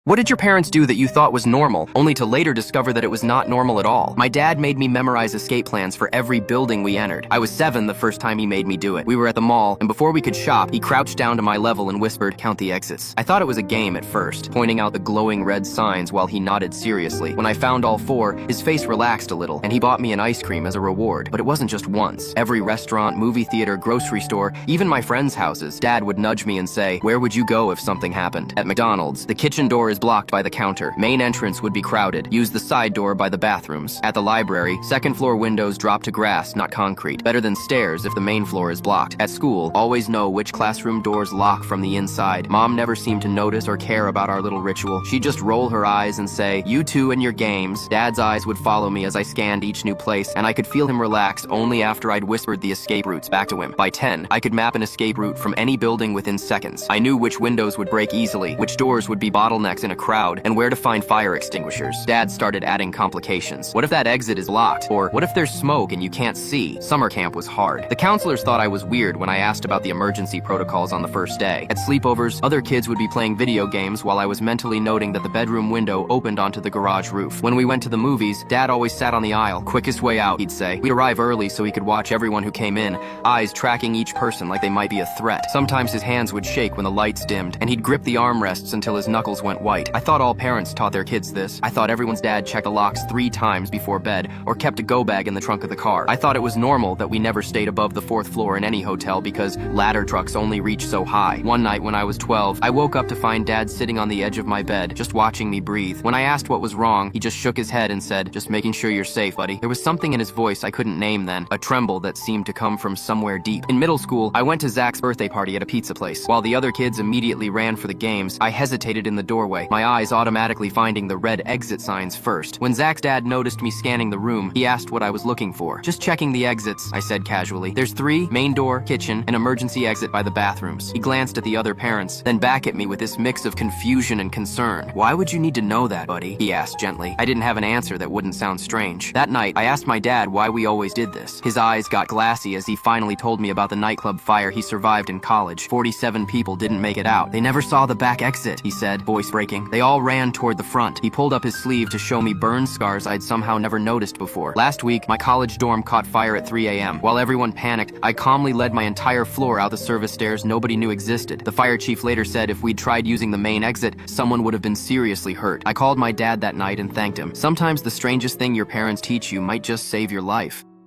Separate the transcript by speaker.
Speaker 1: What did your parents do that you thought was normal, only to later discover that it was not normal at all? My dad made me memorize escape plans for every building we entered. I was 7 the first time he made me do it. We were at the mall, and before we could shop, he crouched down to my level and whispered, "Count the exits." I thought it was a game at first, pointing out the glowing red signs while he nodded seriously. When I found all 4, his face relaxed a little, and he bought me an ice cream as a reward. But it wasn't just once. Every restaurant, movie theater, grocery store, even my friends' houses, Dad would nudge me and say, "Where would you go if something happened?" At McDonald's, the kitchen door is blocked by the counter. Main entrance would be crowded. Use the side door by the bathrooms. At the library, second floor windows drop to grass, not concrete. Better than stairs if the main floor is blocked. At school, always know which classroom doors lock from the inside. Mom never seemed to notice or care about our little ritual. She'd just roll her eyes and say, "You two and your games." Dad's eyes would follow me as I scanned each new place, and I could feel him relax only after I'd whispered the escape routes back to him. By 10, I could map an escape route from any building within seconds. I knew which windows would break easily, which doors would be bottlenecks in a crowd, and where to find fire extinguishers. Dad started adding complications. What if that exit is locked? Or what if there's smoke and you can't see? Summer camp was hard. The counselors thought I was weird when I asked about the emergency protocols on the first day. At sleepovers, other kids would be playing video games while I was mentally noting that the bedroom window opened onto the garage roof. When we went to the movies, Dad always sat on the aisle. "Quickest way out," he'd say. We'd arrive early so he could watch everyone who came in, eyes tracking each person like they might be a threat. Sometimes his hands would shake when the lights dimmed, and he'd grip the armrests until his knuckles went white. I thought all parents taught their kids this. I thought everyone's dad checked the locks 3 times before bed, or kept a go bag in the trunk of the car. I thought it was normal that we never stayed above the 4th floor in any hotel because ladder trucks only reach so high. One night when I was 12, I woke up to find Dad sitting on the edge of my bed, just watching me breathe. When I asked what was wrong, he just shook his head and said, "Just making sure you're safe, buddy." There was something in his voice I couldn't name then, a tremble that seemed to come from somewhere deep. In middle school, I went to Zach's birthday party at a pizza place. While the other kids immediately ran for the games, I hesitated in the doorway, my eyes automatically finding the red exit signs first. When Zach's dad noticed me scanning the room, he asked what I was looking for. "Just checking the exits," I said casually. "There's 3, main door, kitchen, and emergency exit by the bathrooms." He glanced at the other parents, then back at me with this mix of confusion and concern. "Why would you need to know that, buddy?" he asked gently. I didn't have an answer that wouldn't sound strange. That night, I asked my dad why we always did this. His eyes got glassy as he finally told me about the nightclub fire he survived in college. 47 people didn't make it out. "They never saw the back exit," he said, voice breaking. "They all ran toward the front." He pulled up his sleeve to show me burn scars I'd somehow never noticed before. "Last week, my college dorm caught fire at 3 a.m. While everyone panicked, I calmly led my entire floor out the service stairs nobody knew existed. The fire chief later said if we'd tried using the main exit, someone would have been seriously hurt." I called my dad that night and thanked him. Sometimes the strangest thing your parents teach you might just save your life.